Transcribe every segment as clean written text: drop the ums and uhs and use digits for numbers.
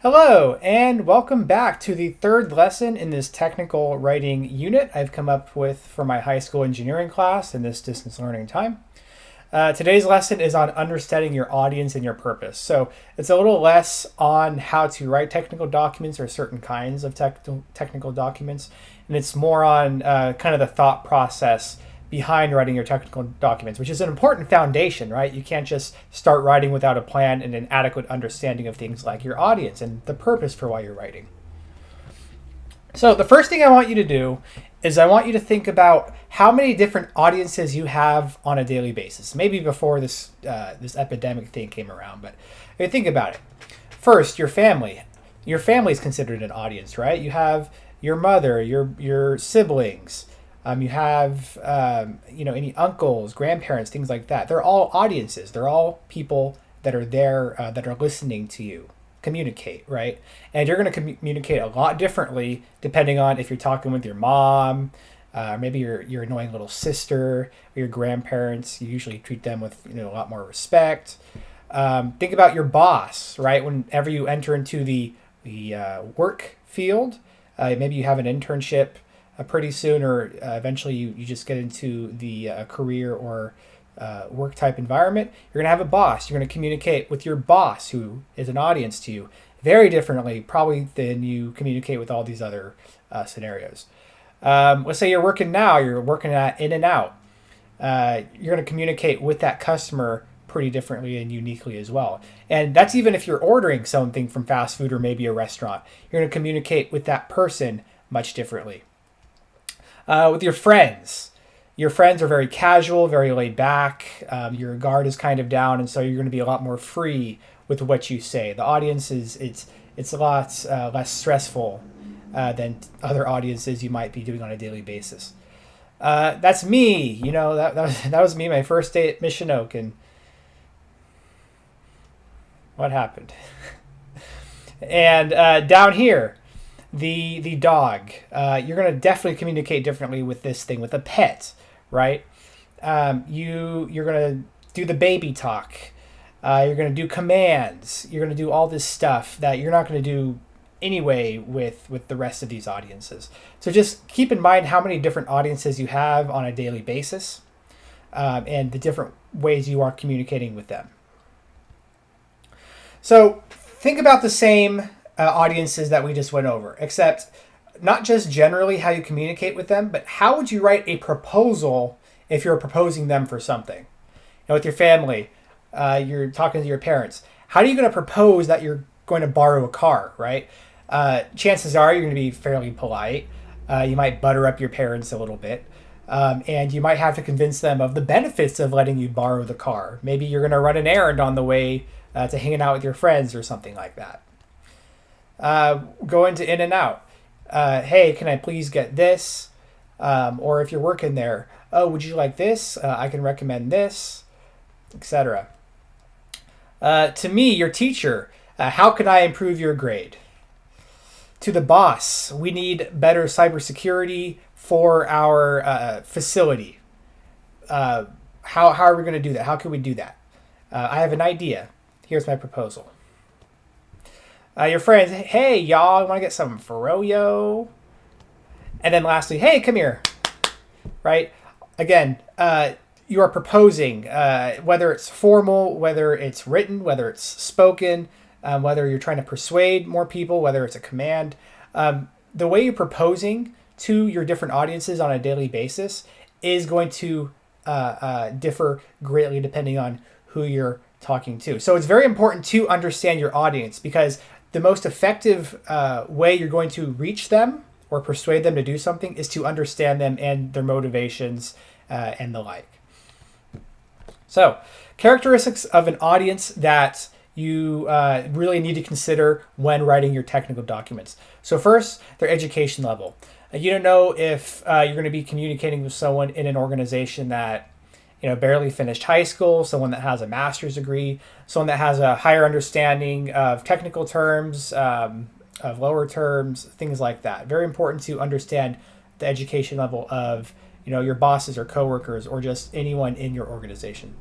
Hello, and welcome back to the third lesson in this technical writing unit I've come up with for my high school engineering class in this distance learning time. Today's lesson is on understanding your audience and your purpose. So it's a little less on how to write technical documents or certain kinds of technical documents, and it's more on kind of the thought process behind writing your technical documents, which is an important foundation, right? You can't just start writing without a plan and an adequate understanding of things like your audience and the purpose for why you're writing. So the first thing I want you to do is I want you to think about how many different audiences you have on a daily basis. Maybe before this epidemic thing came around, but if you think about it. First, your family. Your family is considered an audience, right? You have your mother, your siblings. You have any uncles, grandparents, things like that. They're all audiences. They're all people that are there that are listening to you communicate, right? And you're going to communicate a lot differently depending on if you're talking with your mom, maybe your annoying little sister, or your grandparents. You usually treat them with a lot more respect. Think about your boss, right? Whenever you enter into the work field, maybe you have an internship pretty soon, or eventually you just get into the career or work type environment. You're going to have a boss. You're going to communicate with your boss, who is an audience to you, very differently probably than you communicate with all these other scenarios. Let's say you're working at In-N-Out. You're going to communicate with that customer pretty differently and uniquely as well. And that's even if you're ordering something from fast food or maybe a restaurant. You're going to communicate with that person much differently. With your friends are very casual, very laid back. Your guard is kind of down, and so you're going to be a lot more free with what you say. The audience it's a lot less stressful than other audiences you might be doing on a daily basis. That's me. That was me my first day at Mission Oak, and what happened? And down here, the dog. You're going to definitely communicate differently with this thing, with a pet, right? You're going to do the baby talk. You're going to do commands. You're going to do all this stuff that you're not going to do anyway with the rest of these audiences. So just keep in mind how many different audiences you have on a daily basis, and the different ways you are communicating with them. So think about the same audiences that we just went over, except not just generally how you communicate with them, but how would you write a proposal if you're proposing them for something? With your family, you're talking to your parents. How are you going to propose that you're going to borrow a car, right? Chances are you're going to be fairly polite. You might butter up your parents a little bit. And you might have to convince them of the benefits of letting you borrow the car. Maybe you're going to run an errand on the way to hanging out with your friends or something like that. Go into In-N-Out. Hey, can I please get this? Or if you're working there, oh, would you like this? I can recommend this, etc. To me, your teacher, how can I improve your grade? To the boss, we need better cybersecurity for our facility. How are we going to do that? How can we do that? I have an idea. Here's my proposal. Your friends, hey, y'all, want to get some froyo? And then lastly, hey, come here, right? Again, you are proposing, whether it's formal, whether it's written, whether it's spoken, whether you're trying to persuade more people, whether it's a command. The way you're proposing to your different audiences on a daily basis is going to differ greatly depending on who you're talking to. So it's very important to understand your audience, because the most effective way you're going to reach them or persuade them to do something is to understand them and their motivations and the like. So, characteristics of an audience that you really need to consider when writing your technical documents. So first, their education level. You don't know if you're going to be communicating with someone in an organization that barely finished high school, someone that has a master's degree, someone that has a higher understanding of technical terms, of lower terms, things like that. Very important to understand the education level of your bosses or coworkers or just anyone in your organization.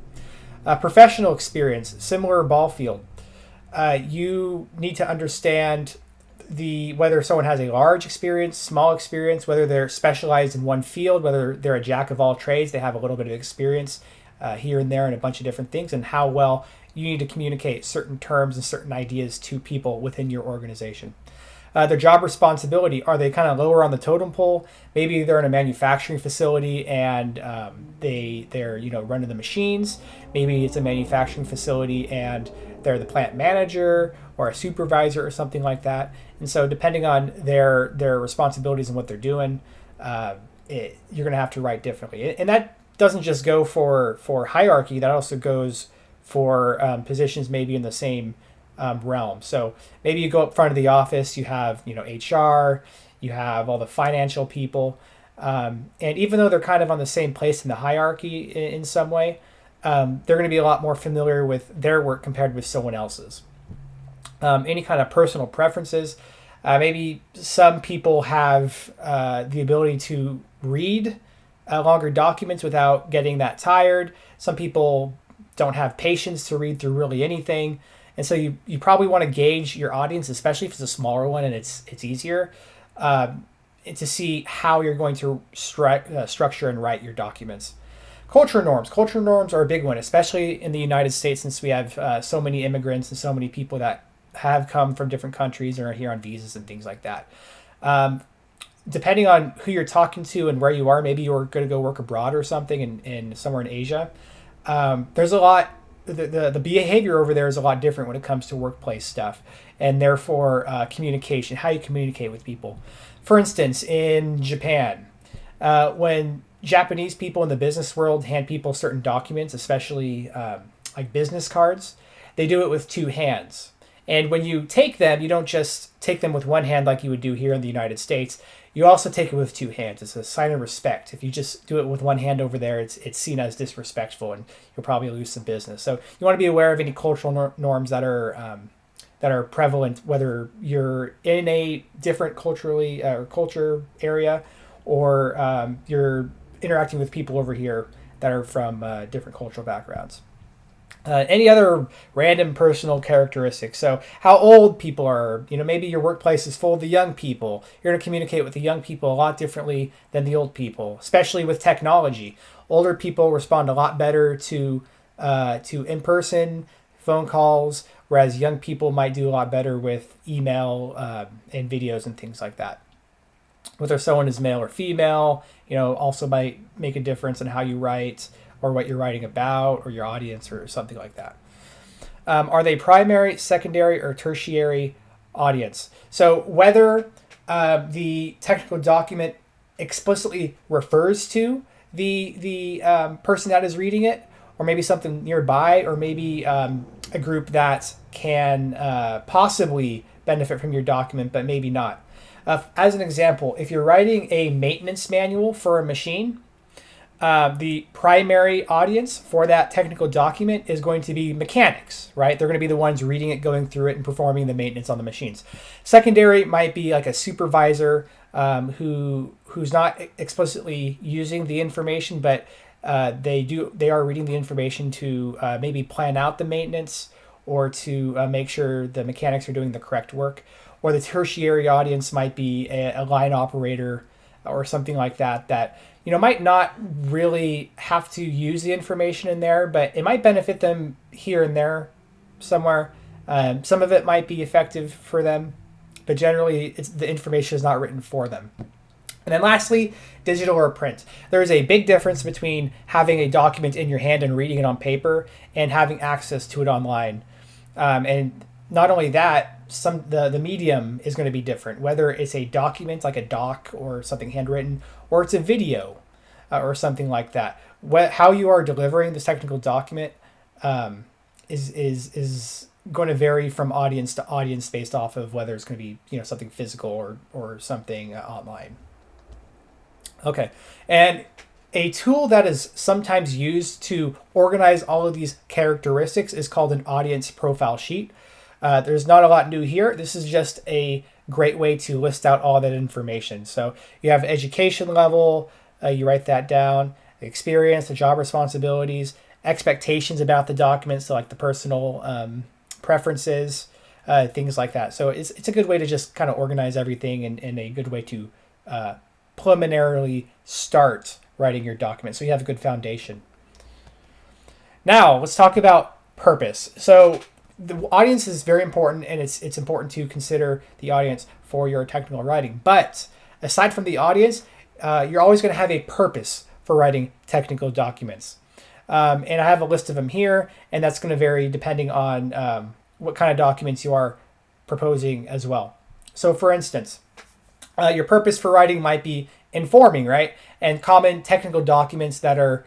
Professional experience, similar ball field. you need to understand whether someone has a large experience, small experience, whether they're specialized in one field, whether they're a jack of all trades, they have a little bit of experience here and there in a bunch of different things, and how well you need to communicate certain terms and certain ideas to people within your organization. Their job responsibility, are they kind of lower on the totem pole? Maybe they're in a manufacturing facility and they're running the machines. Maybe it's a manufacturing facility and they're the plant manager or a supervisor or something like that. And so depending on their responsibilities and what they're doing, you're going to have to write differently. And that doesn't just go for hierarchy. That also goes for positions maybe in the same realm. So maybe you go up front of the office, you have HR, you have all the financial people, and even though they're kind of on the same place in the hierarchy in some way, they're going to be a lot more familiar with their work compared with someone else's. Any kind of personal preferences, maybe some people have the ability to read longer documents without getting that tired. Some people don't have patience to read through really anything. And so you probably want to gauge your audience, especially if it's a smaller one and it's easier, to see how you're going to structure and write your documents. Culture norms. Culture norms are a big one, especially in the United States, since we have so many immigrants and so many people that have come from different countries and are here on visas and things like that. Depending on who you're talking to and where you are, maybe you're going to go work abroad or something in somewhere in Asia. There's a lot. The behavior over there is a lot different when it comes to workplace stuff, and therefore communication, how you communicate with people. For instance, in Japan, when Japanese people in the business world hand people certain documents, especially like business cards, they do it with two hands. And when you take them, you don't just take them with one hand like you would do here in the United States. You also take it with two hands. It's a sign of respect. If you just do it with one hand over there, it's seen as disrespectful, and you'll probably lose some business. So you want to be aware of any cultural norms that are prevalent, whether you're in a different culture area, or you're interacting with people over here that are from different cultural backgrounds. Any other random personal characteristics? So how old people are, maybe your workplace is full of the young people. You're going to communicate with the young people a lot differently than the old people, especially with technology. Older people respond a lot better to in-person phone calls, whereas young people might do a lot better with email and videos and things like that. Whether someone is male or female, also might make a difference in how you write, or what you're writing about, or your audience, or something like that. Are they primary, secondary, or tertiary audience? So whether the technical document explicitly refers to the person that is reading it, or maybe something nearby, or maybe a group that can possibly benefit from your document, but maybe not. As an example, if you're writing a maintenance manual for a machine, the primary audience for that technical document is going to be mechanics, right? They're going to be the ones reading it, going through it, and performing the maintenance on the machines. Secondary might be like a supervisor who's not explicitly using the information, but they are reading the information to maybe plan out the maintenance, or to make sure the mechanics are doing the correct work. Or the tertiary audience might be a line operator or something like that might not really have to use the information in there, but it might benefit them here and there somewhere. Some of it might be effective for them, but generally the information is not written for them. And then lastly, digital or print. There is a big difference between having a document in your hand and reading it on paper and having access to it online. And not only that, the medium is going to be different, whether it's a document like a doc or something handwritten, or it's a video or something like that. How you are delivering this technical document is going to vary from audience to audience based off of whether it's going to be something physical or something online. Okay, and a tool that is sometimes used to organize all of these characteristics is called an audience profile sheet. There's not a lot new here. This is just a great way to list out all that information. So you have education level, you write that down, experience, the job responsibilities, expectations about the document, so like the personal preferences, things like that. So it's a good way to just kind of organize everything and a good way to preliminarily start writing your document so you have a good foundation. Now, let's talk about purpose. So the audience is very important, and it's important to consider the audience for your technical writing. But aside from the audience, you're always going to have a purpose for writing technical documents. And I have a list of them here, and that's going to vary depending on what kind of documents you are proposing as well. So for instance, your purpose for writing might be informing, right? And common technical documents that are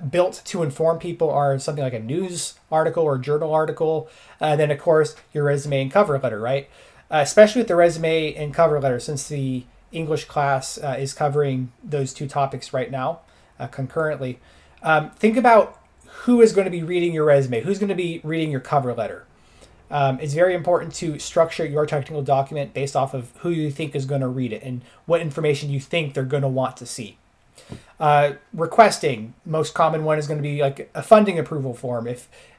built to inform people are something like a news article or journal article. Then, of course, your resume and cover letter, right? Especially with the resume and cover letter, since the English class is covering those two topics right now concurrently. Think about who is going to be reading your resume, who's going to be reading your cover letter. It's very important to structure your technical document based off of who you think is going to read it and what information you think they're going to want to see. Requesting, most common one is going to be like a funding approval form,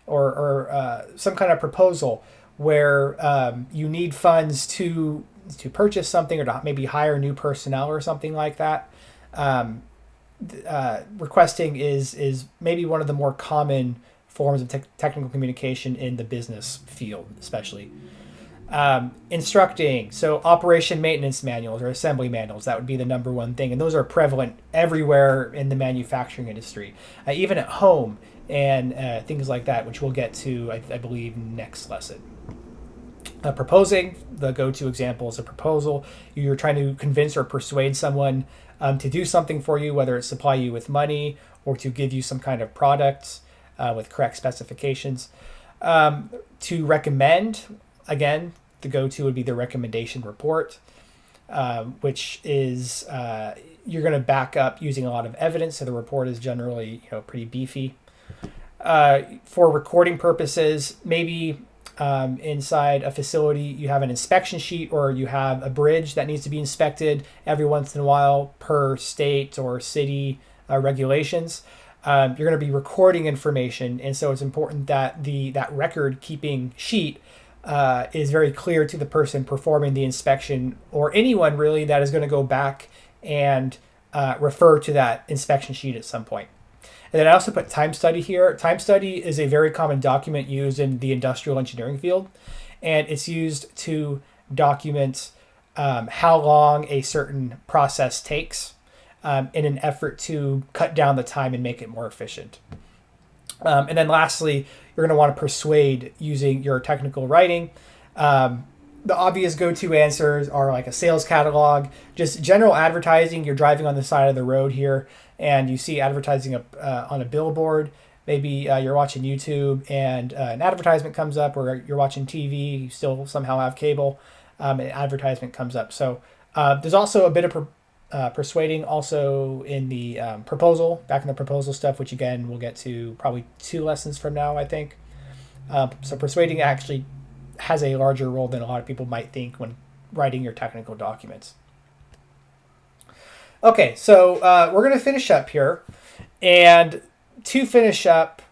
or some kind of proposal where you need funds to purchase something or to maybe hire new personnel or something like that. Requesting is maybe one of the more common forms of technical communication in the business field, especially. Instructing, so operation maintenance manuals or assembly manuals, that would be the number one thing. And those are prevalent everywhere in the manufacturing industry, even at home and things like that, which we'll get to, I believe, next lesson. Proposing, the go-to example is a proposal. You're trying to convince or persuade someone to do something for you, whether it's supply you with money or to give you some kind of product with correct specifications. To recommend, again, the go-to would be the recommendation report, which is you're going to back up using a lot of evidence. So the report is generally pretty beefy. For recording purposes, maybe inside a facility you have an inspection sheet or you have a bridge that needs to be inspected every once in a while per state or city regulations. You're going to be recording information, and so it's important that that record keeping sheet is very clear to the person performing the inspection, or anyone really that is going to go back and refer to that inspection sheet at some point. And then I also put time study here. Time study is a very common document used in the industrial engineering field, and it's used to document how long a certain process takes in an effort to cut down the time and make it more efficient. And then lastly, you're going to want to persuade using your technical writing. The obvious go-to answers are like a sales catalog, just general advertising. You're driving on the side of the road here and you see advertising on a billboard. Maybe you're watching YouTube and an advertisement comes up, or you're watching TV, you still somehow have cable, an advertisement comes up. So there's also a bit of persuading also in the proposal, back in the proposal stuff, which again we'll get to probably 2 lessons from now, I think. So persuading actually has a larger role than a lot of people might think when writing your technical documents. Okay, so we're going to finish up here. And to finish up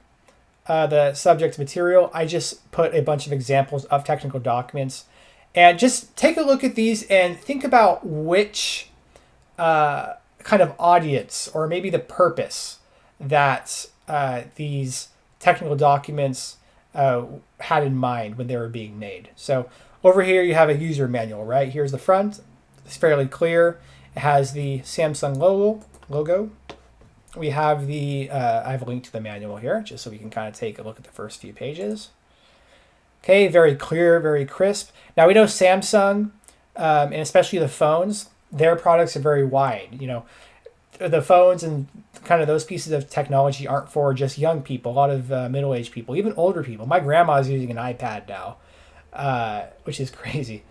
the subject material, I just put a bunch of examples of technical documents. And just take a look at these and think about which kind of audience or maybe the purpose that these technical documents had in mind when they were being made. So over here you have a user manual, right? Here's the front. It's fairly clear. It has the Samsung logo. We have I have a link to the manual here just so we can kind of take a look at the first few pages. Okay, very clear, very crisp. Now we know Samsung, and especially the phones, their products are very wide. The phones and kind of those pieces of technology aren't for just young people, a lot of middle-aged people, even older people. My grandma's using an iPad now, which is crazy.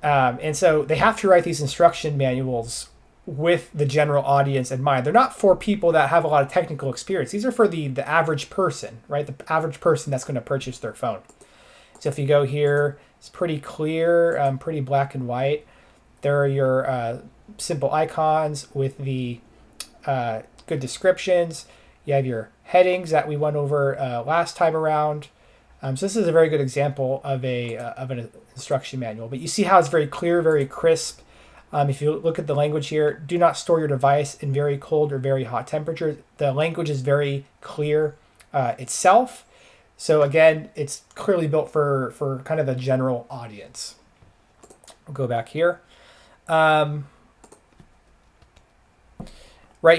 And so they have to write these instruction manuals with the general audience in mind. They're not for people that have a lot of technical experience. These are for the average person, right? The average person that's going to purchase their phone. So if you go here, it's pretty clear, pretty black and white. There are your simple icons with the good descriptions. You have your headings that we went over last time around. So this is a very good example of an instruction manual. But you see how it's very clear, very crisp. If you look at the language here, do not store your device in very cold or very hot temperatures. The language is very clear itself. So again, it's clearly built for kind of a general audience. We'll go back here. Right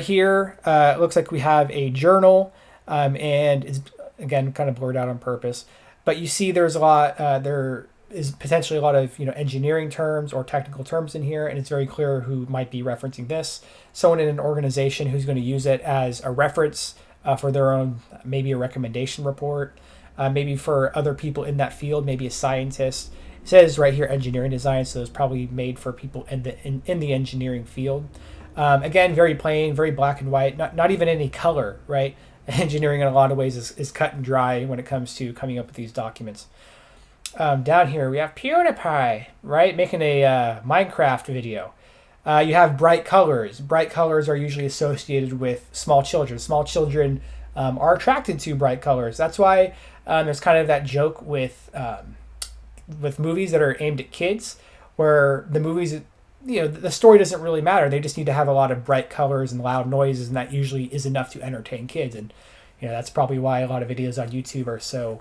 here, it looks like we have a journal, and it's, again, kind of blurred out on purpose. But you see there's a lot, there is potentially a lot of engineering terms or technical terms in here, and it's very clear who might be referencing this. Someone in an organization who's going to use it as a reference for their own, maybe a recommendation report, maybe for other people in that field, maybe a scientist. It says right here engineering design, so it's probably made for people in the engineering field. Again, very plain, very black and white, not even any color, right? Engineering in a lot of ways is cut and dry when it comes to coming up with these documents. Down here, we have PewDiePie, right? Making a Minecraft video. You have bright colors. Bright colors are usually associated with small children. Small children are attracted to bright colors. That's why there's kind of that joke with movies that are aimed at kids, where the movies, the story doesn't really matter. They just need to have a lot of bright colors and loud noises, and that usually is enough to entertain kids. And that's probably why a lot of videos on YouTube are so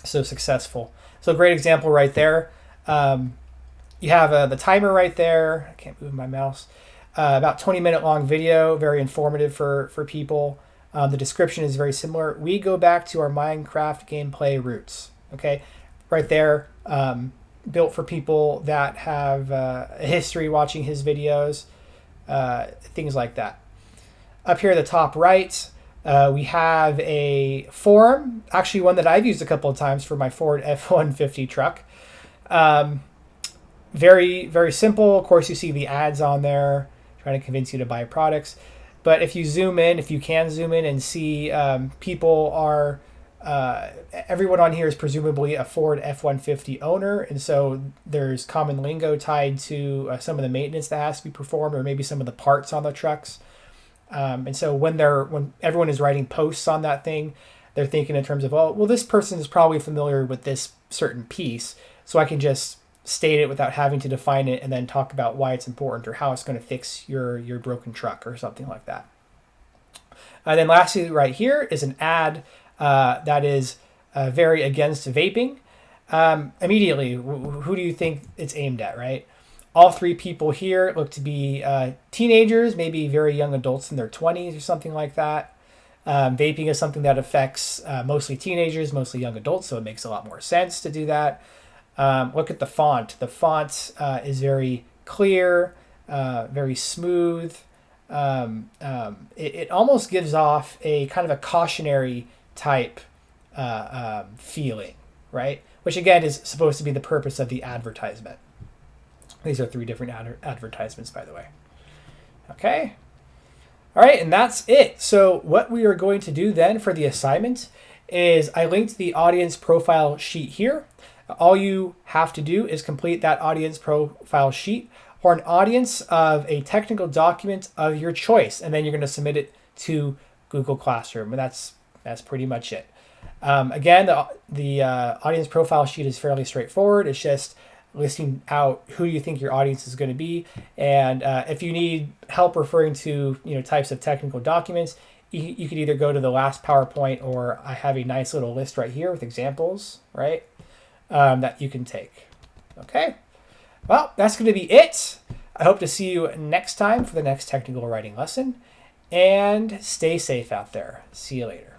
successful. So great example right there. You have the timer right there. I can't move my mouse. About 20-minute long video, very informative for people. The description is very similar. We go back to our Minecraft gameplay roots. Okay, right there. Built for people that have a history watching his videos, things like that. Up here at the top right, we have a forum, actually one that I've used a couple of times for my Ford F-150 truck. Very, very simple. Of course, you see the ads on there trying to convince you to buy products. But if you zoom in, if you can zoom in and see people are... everyone on here is presumably a Ford F-150 owner, and so there's common lingo tied to some of the maintenance that has to be performed, or maybe some of the parts on the trucks. And so when everyone is writing posts on that thing, they're thinking in terms of, well, this person is probably familiar with this certain piece, so I can just state it without having to define it and then talk about why it's important or how it's going to fix your broken truck or something like that. And then lastly, right here is an ad that is very against vaping. Immediately, who do you think it's aimed at, right? All three people here look to be teenagers, maybe very young adults in their 20s or something like that. Vaping is something that affects mostly teenagers, mostly young adults, so it makes a lot more sense to do that. Look at the font. The font is very clear, very smooth. It almost gives off a kind of a cautionary type feeling, right? Which again is supposed to be the purpose of the advertisement. These are 3 different advertisements, by the way. Okay. All right, and that's it. So what we are going to do then for the assignment is I linked the audience profile sheet here. All you have to do is complete that audience profile sheet for an audience of a technical document of your choice, and then you're going to submit it to Google Classroom, and that's pretty much it. Again, the audience profile sheet is fairly straightforward. It's just listing out who you think your audience is going to be, and if you need help referring to types of technical documents, you could either go to the last PowerPoint, or I have a nice little list right here with examples, right, that you can take. Okay, well, that's going to be it. I hope to see you next time for the next technical writing lesson, and stay safe out there. See you later.